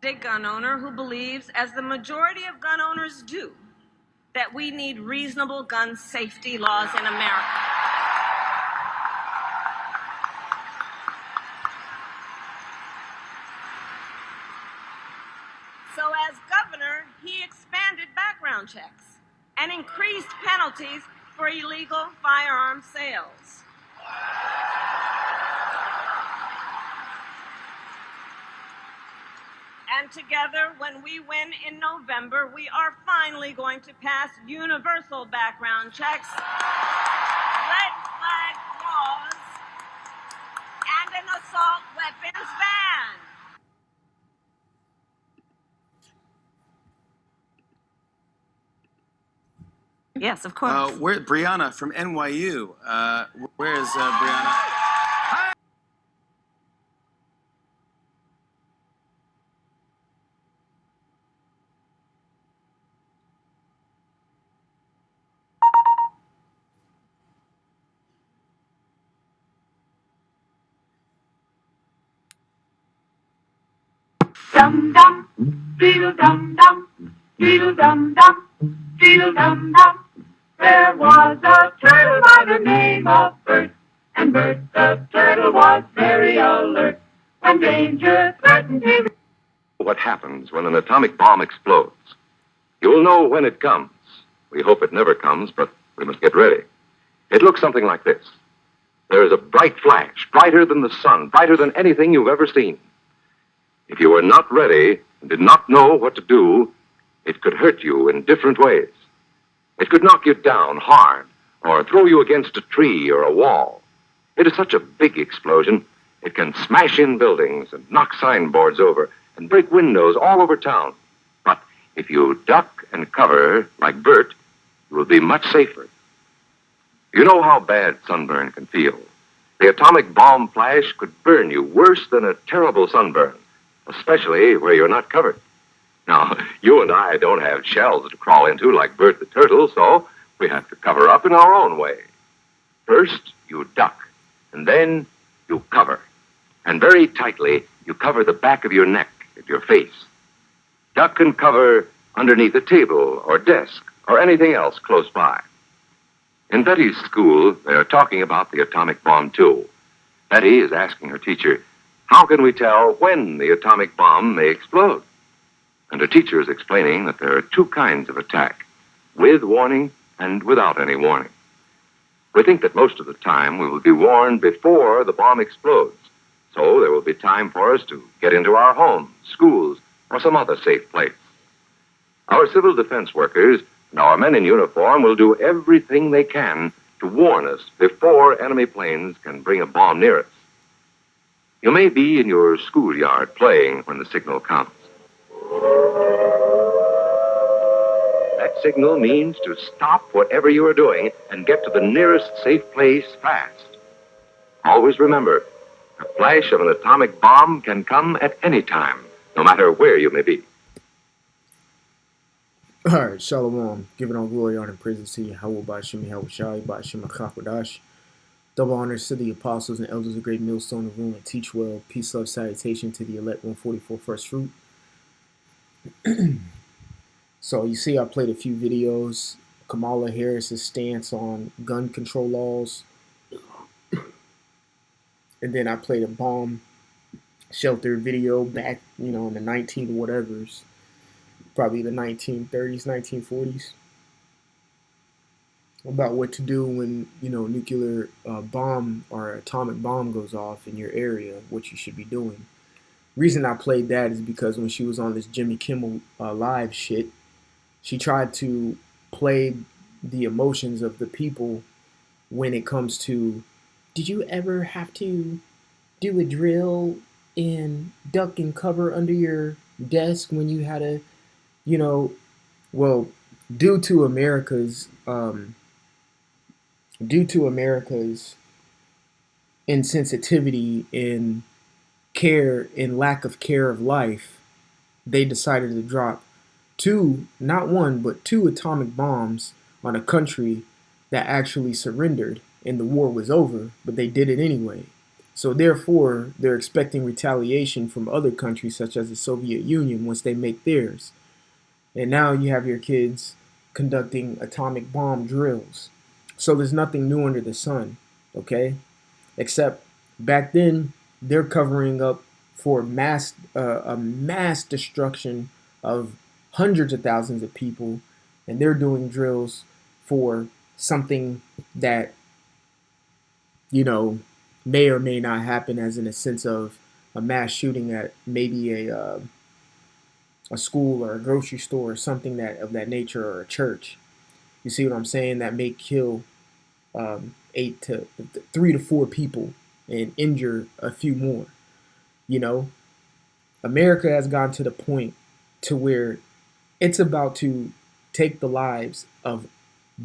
A gun owner who believes, as the majority of gun owners do, that we need reasonable gun safety laws in America. So as governor, he expanded background checks and increased penalties for illegal firearm sales. And together, when we win in November, we are finally going to pass universal background checks, red flag laws, and an assault weapons ban. Yes, of course. Where Brianna from NYU? Where is Brianna? Dum dum, diddle dum dum, diddle dum dum, diddle dum dum. There was a turtle by the name of Bert, and Bert the turtle was very alert when danger threatened him. What happens when an atomic bomb explodes? You'll know when it comes. We hope it never comes, but we must get ready. It looks something like this. There is a bright flash, brighter than the sun, brighter than anything you've ever seen. If you were not ready and did not know what to do, it could hurt you in different ways. It could knock you down hard or throw you against a tree or a wall. It is such a big explosion, it can smash in buildings and knock signboards over and break windows all over town. But if you duck and cover like Bert, you will be much safer. You know how bad sunburn can feel. The atomic bomb flash could burn you worse than a terrible sunburn, especially where you're not covered. Now, you and I don't have shells to crawl into like Bert the turtle, so we have to cover up in our own way. First, you duck, and then you cover. And very tightly, you cover the back of your neck and your face. Duck and cover underneath a table or desk or anything else close by. In Betty's school, they are talking about the atomic bomb, too. Betty is asking her teacher, how can we tell when the atomic bomb may explode? And her teacher is explaining that there are two kinds of attack, with warning and without any warning. We think that most of the time we will be warned before the bomb explodes, so there will be time for us to get into our homes, schools, or some other safe place. Our civil defense workers and our men in uniform will do everything they can to warn us before enemy planes can bring a bomb near us. You may be in your schoolyard playing when the signal comes. That signal means to stop whatever you are doing and get to the nearest safe place fast. Always remember, the flash of an atomic bomb can come at any time, no matter where you may be. All right, Shalom. Giving all glory, honor, and praises to Yahweh Ba'Shem Yahushai Ba'Shem HaKakwadash. Double honors to the apostles and elders of Great Millstone of Room and Teach Well. Peace, love, salutation to the elect 144 First Fruit. So you see I played a few videos. Kamala Harris's stance on gun control laws. And then I played a bomb shelter video back, in the 19 whatevers. Probably the 1930s, 1940s. About what to do when, nuclear bomb or atomic bomb goes off in your area, what you should be doing. Reason I played that is because when she was on this Jimmy Kimmel live shit, she tried to play the emotions of the people when it comes to, did you ever have to do a drill and duck and cover under your desk when you had a, due to America's insensitivity in care and lack of care of life, they decided to drop not one, but two atomic bombs on a country that actually surrendered and the war was over, but they did it anyway. So therefore, they're expecting retaliation from other countries such as the Soviet Union once they make theirs. And now you have your kids conducting atomic bomb drills. So there's nothing new under the sun, okay? Except back then they're covering up for a mass destruction of hundreds of thousands of people, and they're doing drills for something that, you know, may or may not happen, as in a sense of a mass shooting at maybe a school or a grocery store or something that of that nature, or a church. You see what I'm saying? That may kill 3 to 4 people and injure a few more. You know, America has gotten to the point to where it's about to take the lives of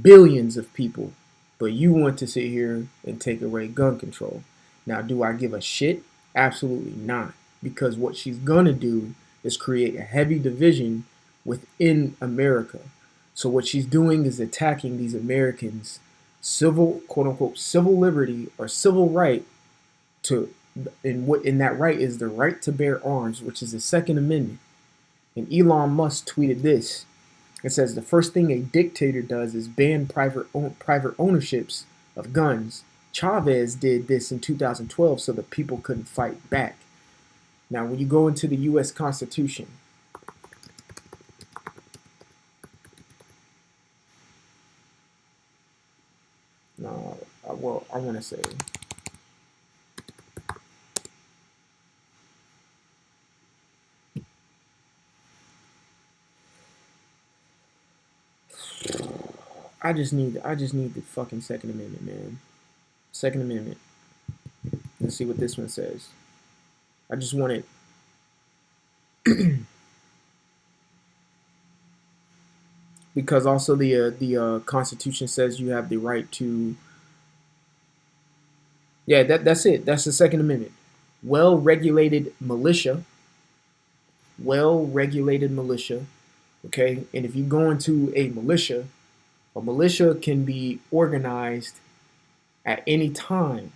billions of people, but you want to sit here and take away gun control. Now, do I give a shit? Absolutely not, because what she's gonna do is create a heavy division within America. So what she's doing is attacking these Americans' civil, quote unquote, civil liberty or civil right to, and what in that right is the right to bear arms, which is the Second Amendment. And Elon Musk tweeted this. It says the first thing a dictator does is ban private ownerships of guns. Chavez did this in 2012 so the people couldn't fight back. Now, when you go into the U.S. Constitution, I want to say, I just need the fucking Second Amendment, man. Second Amendment. Let's see what this one says. I just want it. Because also the Constitution says you have the right to. Yeah, that's it. That's the Second Amendment. Well-regulated militia. Well-regulated militia. Okay, and if you go into a militia can be organized at any time.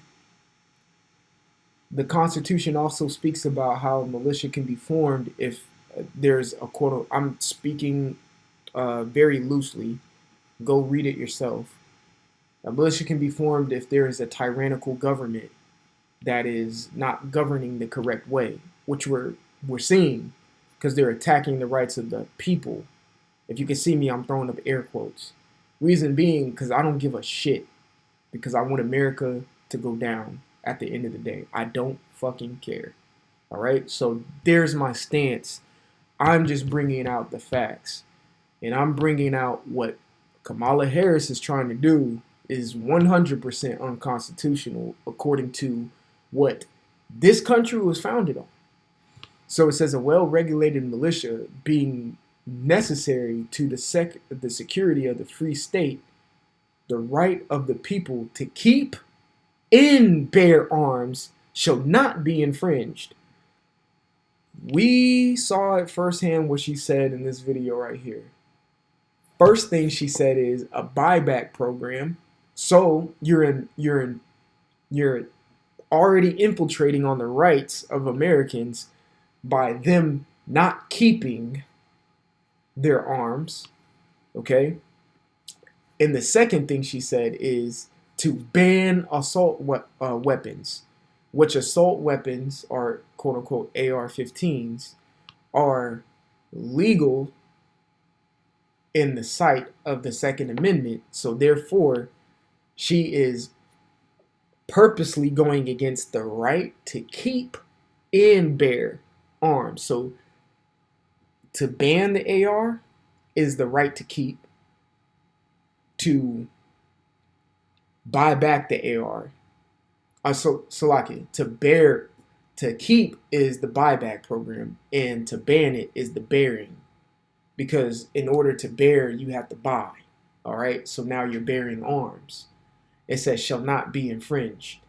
The Constitution also speaks about how a militia can be formed if there's a quote. I'm speaking very loosely. Go read it yourself. A militia can be formed if there is a tyrannical government that is not governing the correct way, which we're seeing because they're attacking the rights of the people. If you can see me, I'm throwing up air quotes. Reason being, because I don't give a shit. Because I want America to go down at the end of the day. I don't fucking care. All right? So there's my stance. I'm just bringing out the facts. And I'm bringing out what Kamala Harris is trying to do is 100% unconstitutional according to what this country was founded on. So it says a well-regulated militia being necessary to the security of the free state, the right of the people to keep and bear arms shall not be infringed. We saw it firsthand what she said in this video right here. First thing she said is a buyback program. So you're already infiltrating on the rights of Americans by them not keeping their arms, okay? And the second thing she said is to ban assault weapons, which assault weapons are quote-unquote AR-15s, are legal in the sight of the Second Amendment. So therefore, she is purposely going against the right to keep and bear arms. So to ban the AR is the right to keep. To buy back the AR. To keep is the buyback program, and to ban it is the bearing. Because in order to bear, you have to buy. All right? So now you're bearing arms. It says shall not be infringed.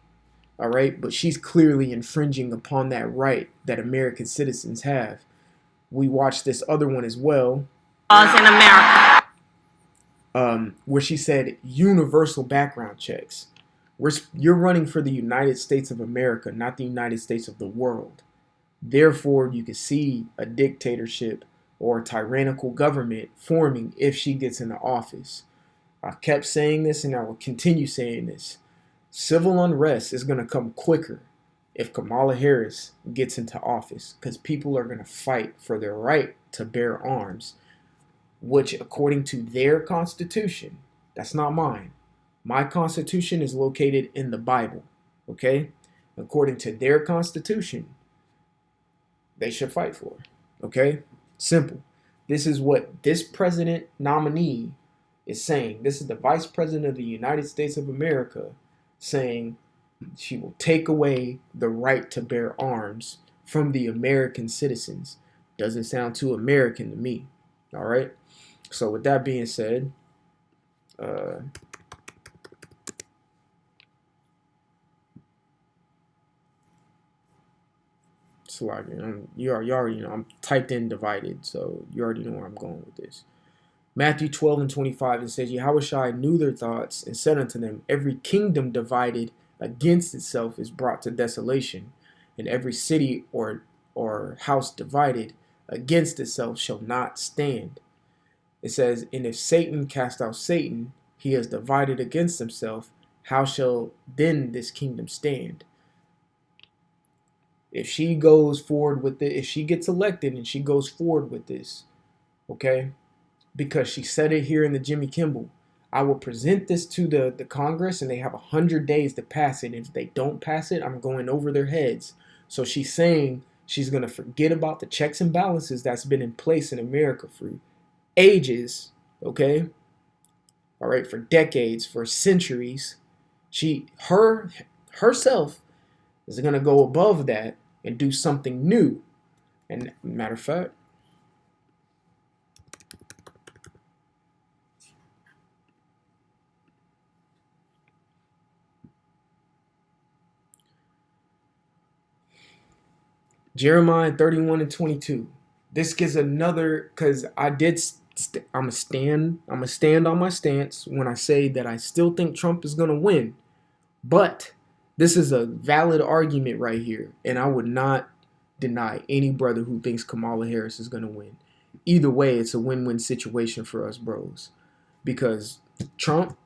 All right? But she's clearly infringing upon that right that American citizens have. We watched this other one as well. Laws in America. Where she said universal background checks. You're running for the United States of America, not the United States of the world. Therefore, you can see a dictatorship or a tyrannical government forming if she gets into office. I kept saying this and I will continue saying this. Civil unrest is going to come quicker if Kamala Harris gets into office, because people are going to fight for their right to bear arms, which according to their constitution, that's not mine. My constitution is located in the Bible, okay? According to their constitution, they should fight for, okay? Simple. This is what this president nominee is saying. This is the vice president of the United States of America saying she will take away the right to bear arms from the American citizens. Doesn't sound too American to me. All right. So with that being said, so like, you already know I'm typed in divided, so you already know where I'm going with this. Matthew 12:25, it says, Yahushua knew their thoughts and said unto them, every kingdom divided against itself is brought to desolation, and every city or house divided against itself shall not stand. It says, and if Satan cast out Satan, he has divided against himself. How shall then this kingdom stand? If she goes forward with it, if she gets elected and she goes forward with this, okay, because she said it here in the Jimmy Kimmel, I will present this to the Congress and they have 100 days to pass it. If they don't pass it, I'm going over their heads. So she's saying she's going to forget about the checks and balances that's been in place in America for ages, okay? All right, for decades, for centuries. Herself is going to go above that and do something new. And matter of fact, Jeremiah 31:22. This gives another, because I'm gonna stand on my stance when I say that I still think Trump is gonna win. But this is a valid argument right here, and I would not deny any brother who thinks Kamala Harris is gonna win. Either way, it's a win-win situation for us bros, because Trump,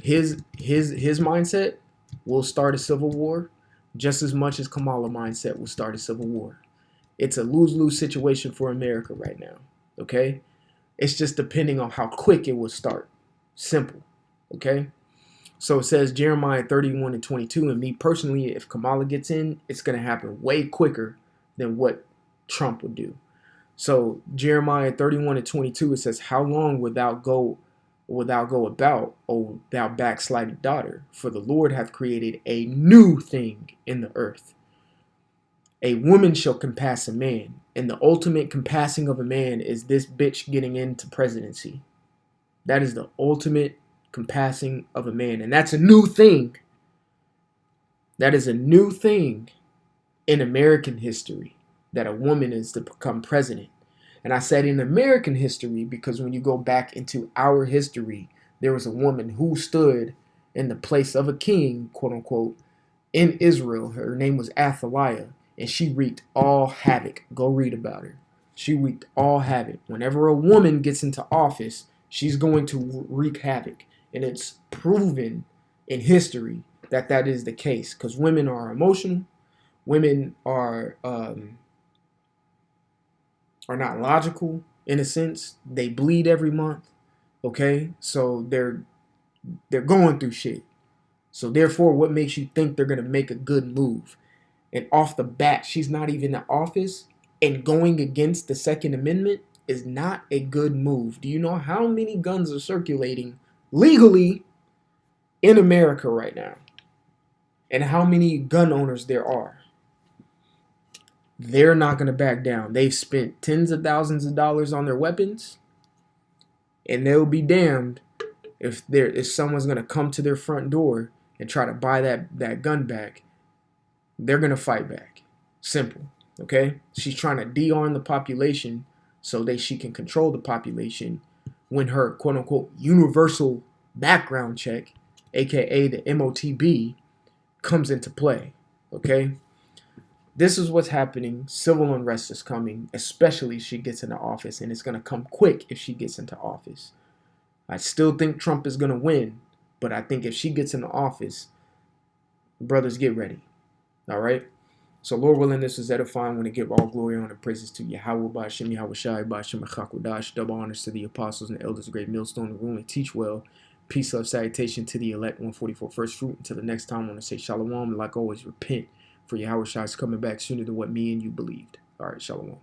his mindset will start a civil war just as much as Kamala mindset will start a civil war. It's a lose-lose situation for America right now, okay? It's just depending on how quick it will start. Simple, okay? So it says Jeremiah 31:22, and me personally, if Kamala gets in, it's going to happen way quicker than what Trump would do. So Jeremiah 31:22, it says, how long wilt thou go about, O thou backslided daughter? For the Lord hath created a new thing in the earth. A woman shall compass a man, and the ultimate compassing of a man is this bitch getting into presidency. That is the ultimate compassing of a man, and that's a new thing. That is a new thing in American history, that a woman is to become president. And I said in American history because when you go back into our history, there was a woman who stood in the place of a king, quote unquote, in Israel. Her name was Athaliah, and she wreaked all havoc. Go read about her. She wreaked all havoc. Whenever a woman gets into office, she's going to wreak havoc. And it's proven in history that that is the case, because women are emotional. Women are not logical in a sense. They bleed every month, okay? So they're going through shit. So therefore, what makes you think they're going to make a good move? And off the bat, she's not even in office, and going against the Second Amendment is not a good move. Do you know how many guns are circulating legally in America right now? And how many gun owners there are? They're not going to back down. They've spent tens of thousands of dollars on their weapons, and they'll be damned if someone's going to come to their front door and try to buy that gun back. They're going to fight back. Simple, okay? She's trying to de-arm the population so that she can control the population when her quote-unquote universal background check aka the MOTB, comes into play. Okay? This is what's happening. Civil unrest is coming, especially if she gets into office, and it's going to come quick if she gets into office. I still think Trump is going to win, but I think if she gets into office, brothers, get ready. All right? So, Lord willing, this is edifying. When to give all glory, honor, and praises to Yahweh, Ba'ashem, Yahweh Shai, Ba'ashem, Chakodash, double honors to the apostles and the elders, great millstone, the room, and teach well. Peace, love, salutation to the elect, 144 first fruit. Until the next time, I want to say shalom. Like always, repent, for Yahweh Shai is coming back sooner than what me and you believed. All right, shalom.